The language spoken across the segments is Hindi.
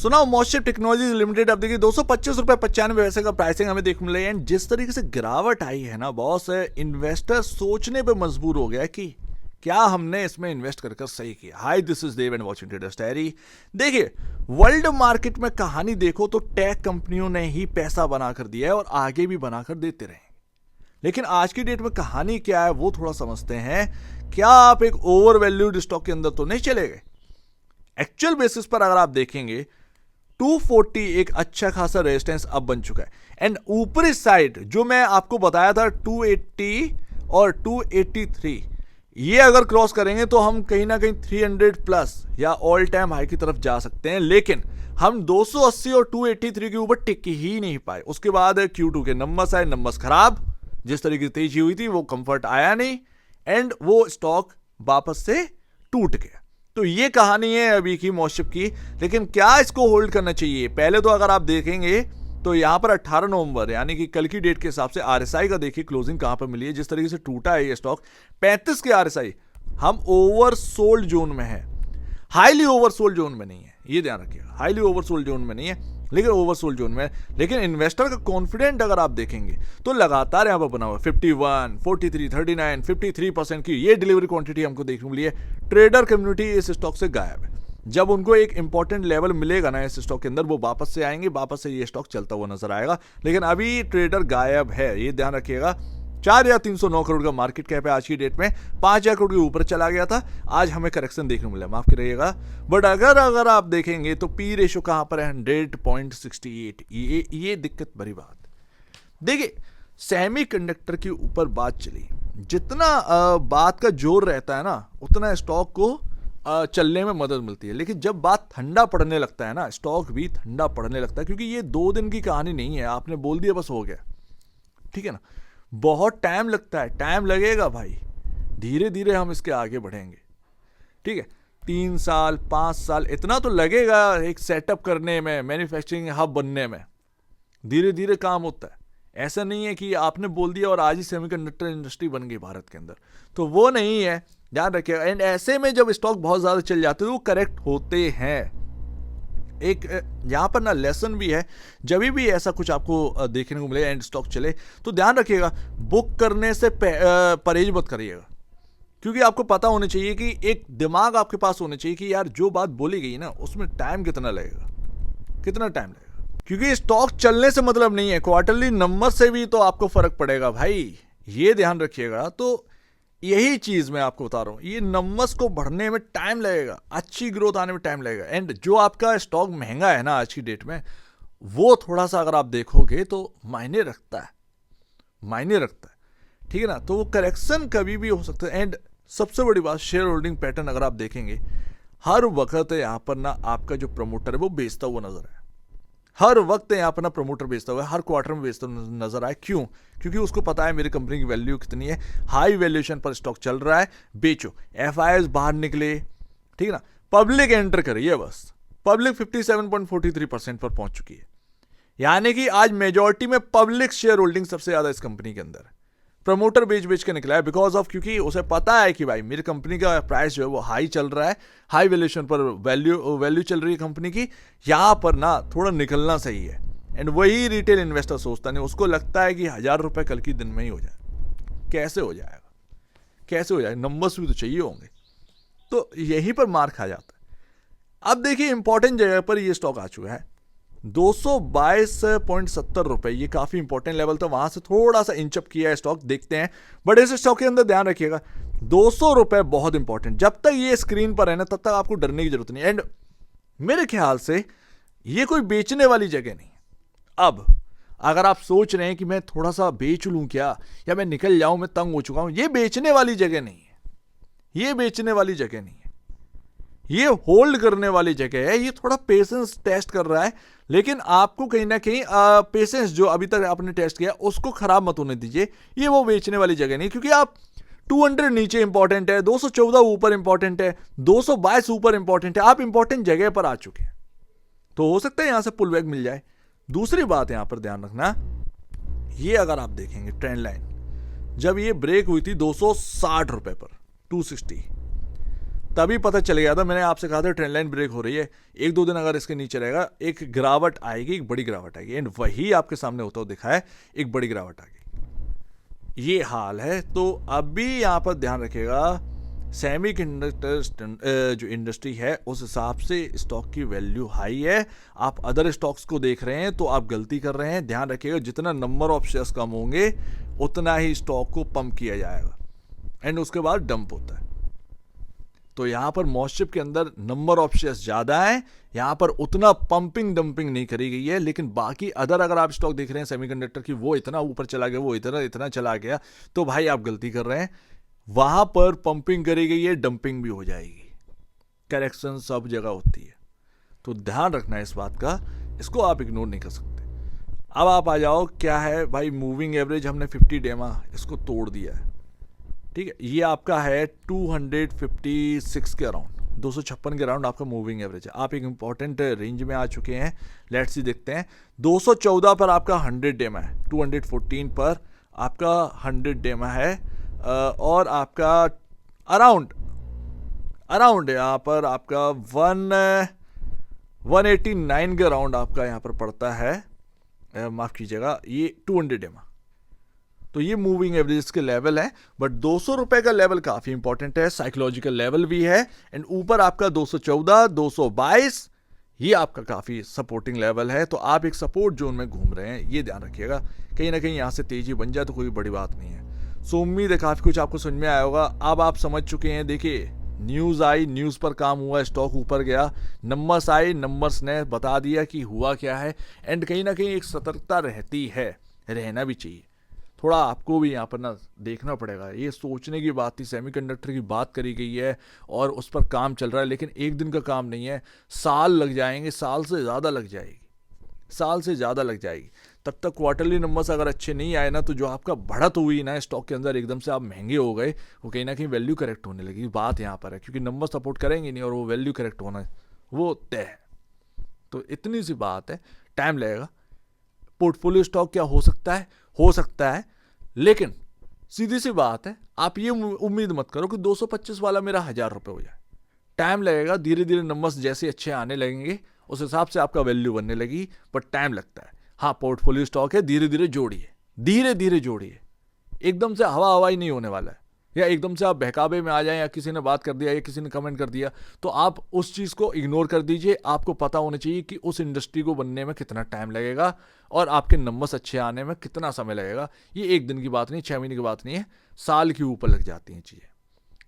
सुना मॉस्चर टेक्नोलॉजीज लिमिटेड, अब देखिए 225.95 पैसे का प्राइसिंग हमें देखने मिला है। एंड जिस तरीके से गिरावट आई है ना बॉस, इन्वेस्टर सोचने पे मजबूर हो गया कि क्या हमने इसमें इन्वेस्ट कर सही किया। Hi, this is Dev and watching traders diary. देखिए, वर्ल्ड मार्केट में कहानी देखो तो टेक कंपनियों ने ही पैसा बनाकर दिया है और आगे भी बनाकर देते रहे। लेकिन आज की डेट में कहानी क्या है वो थोड़ा समझते हैं। क्या आप एक ओवर वैल्यूड स्टॉक के अंदर तो नहीं चले गए? एक्चुअल बेसिस पर अगर आप देखेंगे 240 एक अच्छा खासा रेजिस्टेंस अब बन चुका है। एंड ऊपरी साइड जो मैं आपको बताया था 280 और 283, ये अगर क्रॉस करेंगे तो हम कहीं ना कहीं 300 प्लस या ऑल टाइम हाई की तरफ जा सकते हैं। लेकिन हम 280 और 283 के ऊपर टिक ही नहीं पाए। उसके बाद Q2 के नंबर्स आए, नंबर्स खराब, जिस तरीके से तेजी हुई थी वो कंफर्ट आया नहीं एंड वो स्टॉक वापस से टूट गया। तो ये कहानी है अभी की मॉस्चर की। लेकिन क्या इसको होल्ड करना चाहिए? पहले तो अगर आप देखेंगे तो यहां पर 18 नवंबर यानी कि कल की डेट के हिसाब से आरएसआई का देखिए क्लोजिंग कहां पर मिली है। जिस तरीके से टूटा है ये स्टॉक 35 के आरएसआई, हम ओवरसोल्ड जोन में है, हाईली ओवरसोल्ड जोन में नहीं है, ये ध्यान रखिएगा। हाईली ओवरसोल्ड जोन में नहीं है लेकिन ओवरसोल्ड जोन में। लेकिन इन्वेस्टर का कॉन्फिडेंट अगर आप देखेंगे तो लगातार यहां पर बना हुआ 51, 43, 39, 53% की ये डिलीवरी क्वांटिटी हमको देखने को मिली है। ट्रेडर कम्युनिटी इस स्टॉक से गायब है। जब उनको एक इंपॉर्टेंट लेवल मिलेगा ना इस स्टॉक के अंदर, वो वापस से आएंगे, वापस से ये स्टॉक चलता हुआ नजर आएगा। लेकिन अभी ट्रेडर गायब है, ये ध्यान रखिएगा। 4,309 करोड़ का मार्केट कैप है आज की डेट में। 5,000 करोड़ के ऊपर चला गया था, आज हमें करेक्शन देखने को मिला, माफ करिएगा। बट अगर आप देखेंगे तो पी रेशो कहां पर है? 100.68। ये दिक्कत भरी बात। देखिए, सेमीकंडक्टर के ऊपर बात चली, जितना बात का जोर रहता है ना उतना स्टॉक को चलने में मदद मिलती है। लेकिन जब बात ठंडा पड़ने लगता है ना, स्टॉक भी ठंडा पड़ने लगता है। क्योंकि ये 2 दिन की कहानी नहीं है, आपने बोल दिया बस हो गया, ठीक है ना। बहुत टाइम लगता है, टाइम लगेगा भाई, धीरे धीरे हम इसके आगे बढ़ेंगे, ठीक है। 3 साल 5 साल इतना तो लगेगा एक सेटअप करने में, मैन्युफैक्चरिंग हब बनने में। धीरे धीरे काम होता है, ऐसा नहीं है कि आपने बोल दिया और आज ही सेमीकंडक्टर इंडस्ट्री बन गई भारत के अंदर, तो वो नहीं है, ध्यान रखिएगा। एंड ऐसे में जब स्टॉक बहुत ज्यादा चल जाते हैं तो वो करेक्ट होते हैं। एक यहां पर ना लेसन भी है, जब भी ऐसा कुछ आपको देखने को मिले एंड स्टॉक चले तो ध्यान रखिएगा, बुक करने से परहेज मत करिएगा। क्योंकि आपको पता होना चाहिए कि एक दिमाग आपके पास होना चाहिए कि यार जो बात बोली गई ना उसमें टाइम कितना लगेगा, कितना टाइम लगेगा। क्योंकि स्टॉक चलने से मतलब नहीं है, क्वार्टरली नंबर से भी तो आपको फर्क पड़ेगा भाई, ये ध्यान रखिएगा। तो यही चीज मैं आपको बता रहा हूं, ये नंबर्स को बढ़ने में टाइम लगेगा, अच्छी ग्रोथ आने में टाइम लगेगा। एंड जो आपका स्टॉक महंगा है ना आज की डेट में, वो थोड़ा सा अगर आप देखोगे तो मायने रखता है, मायने रखता है, ठीक है ना। तो वो करेक्शन कभी भी हो सकता है। एंड सबसे बड़ी बात, शेयर होल्डिंग पैटर्न अगर आप देखेंगे, हर वक्त यहां पर ना आपका जो प्रमोटर है वो बेचता हुआ नजर है। हर वक्त यहां पर ना प्रमोटर बेचता हुआ है, हर क्वार्टर में बेचता हुआ नजर आए। क्यों? क्योंकि उसको पता है मेरी कंपनी की वैल्यू कितनी है, हाई वैल्यूएशन पर स्टॉक चल रहा है, बेचो। एफआईआईज बाहर निकले, ठीक है ना, पब्लिक एंटर करी है, बस पब्लिक 57.43% पर पहुंच चुकी है। यानी कि आज मेजॉरिटी में पब्लिक शेयर होल्डिंग सबसे ज्यादा इस कंपनी के अंदर है। प्रमोटर बेच बेच के निकला है, बिकॉज ऑफ, क्योंकि उसे पता है कि भाई मेरी कंपनी का प्राइस जो है वो हाई चल रहा है, हाई वैल्यूएशन पर वैल्यू चल रही है कंपनी की, यहां पर ना थोड़ा निकलना सही है। एंड वही रिटेल इन्वेस्टर सोचता नहीं, उसको लगता है कि 1,000 रुपए कल की दिन में ही हो जाए। कैसे हो जाएगा, कैसे हो जाएगा, नंबर्स भी तो चाहिए होंगे। तो यहीं पर मार खा जाता है। अब देखिए इंपॉर्टेंट जगह पर ये स्टॉक आ चुका है 222.70 रुपए, ये काफी इंपॉर्टेंट लेवल था, वहां से थोड़ा सा इंचअप किया है स्टॉक, देखते हैं। बट इस स्टॉक के अंदर ध्यान रखिएगा 200 रुपए बहुत इंपॉर्टेंट, जब तक ये स्क्रीन पर है ना तब तक आपको डरने की जरूरत नहीं। एंड मेरे ख्याल से ये कोई बेचने वाली जगह नहीं। अब अगर आप सोच रहे हैं कि मैं थोड़ा सा बेच लूं क्या, या मैं निकल जाऊं, मैं तंग हो चुका हूं, ये बेचने वाली जगह नहीं है, ये बेचने वाली जगह नहीं है, ये होल्ड करने वाली जगह है। ये थोड़ा पेशेंस टेस्ट कर रहा है, लेकिन आपको कहीं ना कहीं पेशेंस जो अभी तक आपने टेस्ट किया उसको खराब मत होने दीजिए। ये वो बेचने वाली जगह नहीं, क्योंकि आप 200 नीचे इंपॉर्टेंट है, 214 ऊपर इंपॉर्टेंट है, 222 ऊपर इंपॉर्टेंट है, आप इंपॉर्टेंट जगह पर आ चुके हैं, तो हो सकता है यहां से पुल बैक मिल जाए। दूसरी बात यहां पर ध्यान रखना, ये अगर आप देखेंगे ट्रेंड लाइन, जब ये ब्रेक हुई थी 260 रुपए पर 260, तभी पता चल गया था, मैंने आपसे कहा था ट्रेंड लाइन ब्रेक हो रही है, एक दो दिन अगर इसके नीचे रहेगा एक गिरावट आएगी, एक बड़ी गिरावट आएगी, एंड वही आपके सामने होता हुआ दिखा है, एक बड़ी गिरावट आ गई। ये हाल है। तो अभी यहाँ पर ध्यान रखिएगा, सेमी कंडक्टर जो इंडस्ट्री है उस हिसाब से स्टॉक की वैल्यू हाई है। आप अदर स्टॉक्स को देख रहे हैं तो आप गलती कर रहे हैं। ध्यान रखिएगा, जितना नंबर ऑफ शेयर्स कम होंगे उतना ही स्टॉक को पंप किया जाएगा एंड उसके बाद डंप होता है। तो यहाँ पर मॉस्चिप के अंदर नंबर ऑफ शेयर्स ज़्यादा है, यहाँ पर उतना पंपिंग डंपिंग नहीं करी गई है। लेकिन बाकी अदर अगर आप स्टॉक देख रहे हैं सेमीकंडक्टर की, वो इतना ऊपर चला गया, वो इतना चला गया, तो भाई आप गलती कर रहे हैं। वहां पर पंपिंग करी गई है, डंपिंग भी हो जाएगी। करेक्शन सब जगह होती है, तो ध्यान रखना है इस बात का, इसको आप इग्नोर नहीं कर सकते। अब आप आ जाओ, क्या है भाई, मूविंग एवरेज हमने 50 डेमा इसको तोड़ दिया है, ठीक है। ये आपका है 256 के अराउंड, 256 के अराउंड आपका मूविंग एवरेज है। आप एक इंपॉर्टेंट रेंज में आ चुके हैं। लेट्स सी देखते हैं, 214 पर आपका 100 डेमा है, 214 पर आपका 100 डेमा है, और आपका अराउंड यहाँ पर आपका 189 के अराउंड आपका यहाँ पर पड़ता है, माफ कीजिएगा, ये 200 डेमा। तो ये मूविंग एवरेज के लेवल है, बट 200 रुपए का लेवल काफी इंपॉर्टेंट है, साइकोलॉजिकल लेवल भी है। एंड ऊपर आपका 214, 222, ये आपका काफी सपोर्टिंग लेवल है। तो आप एक सपोर्ट जोन में घूम रहे हैं, ये ध्यान रखिएगा। कहीं ना कहीं यहां से तेजी बन जाए तो कोई बड़ी बात नहीं है। सो उम्मीद है काफी कुछ आपको समझ में आया होगा। अब आप समझ चुके हैं, देखिए न्यूज आई, न्यूज पर काम हुआ, स्टॉक ऊपर गया, नंबर्स आए, नंबर्स ने बता दिया कि हुआ क्या है। एंड कहीं ना कहीं एक सतर्कता रहती है, रहना भी चाहिए। थोड़ा आपको भी यहाँ पर ना देखना पड़ेगा। ये सोचने की बात थी, सेमीकंडक्टर की बात करी गई है और उस पर काम चल रहा है, लेकिन एक दिन का काम नहीं है, साल लग जाएंगे, साल से ज़्यादा लग जाएगी, साल से ज़्यादा लग जाएगी। तब तक क्वार्टरली नंबर्स अगर अच्छे नहीं आए ना, तो जो आपका बढ़त हुई ना स्टॉक के अंदर, एकदम से आप महंगे हो गए, वो कहीं ना कहीं वैल्यू करेक्ट होने लगी। बात यहाँ पर है, क्योंकि नंबर सपोर्ट करेंगे नहीं और वो वैल्यू करेक्ट होना वो तय है। तो इतनी सी बात है, टाइम लगेगा। पोर्टफोलियो स्टॉक क्या हो सकता है, लेकिन सीधी सी बात है, आप ये उम्मीद मत करो कि 225 वाला मेरा 1000 रुपये हो जाए। टाइम लगेगा, धीरे धीरे नंबर्स जैसे अच्छे आने लगेंगे उस हिसाब से आपका वैल्यू बनने लगी, बट टाइम लगता है। हाँ, पोर्टफोलियो स्टॉक है, धीरे धीरे जोड़िए, एकदम से हवा ही नहीं होने वाला है। या एकदम से आप बहकावे में आ जाएं, या किसी ने बात कर दिया या किसी ने कमेंट कर दिया, तो आप उस चीज़ को इग्नोर कर दीजिए। आपको पता होना चाहिए कि उस इंडस्ट्री को बनने में कितना टाइम लगेगा और आपके नंबर्स अच्छे आने में कितना समय लगेगा। ये एक दिन की बात नहीं, 6 महीने की बात नहीं है, साल के ऊपर लग जाती हैं चीज़ें।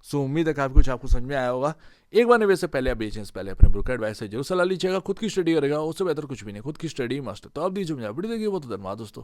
सो उम्मीद है काफ़ी कुछ आपको समझ में आया होगा। एक बार निवेश से पहले आप बेचने से पहले अपने ब्रोकर एडवाइस से जरूर सलाह लीजिएगा। खुद की स्टडी करेगा, उससे बेहतर कुछ भी नहीं, खुद की स्टडी मस्ट। तो आप दीजिए मुझे वीडियो देखिए, बहुत धन्यवाद दोस्तों।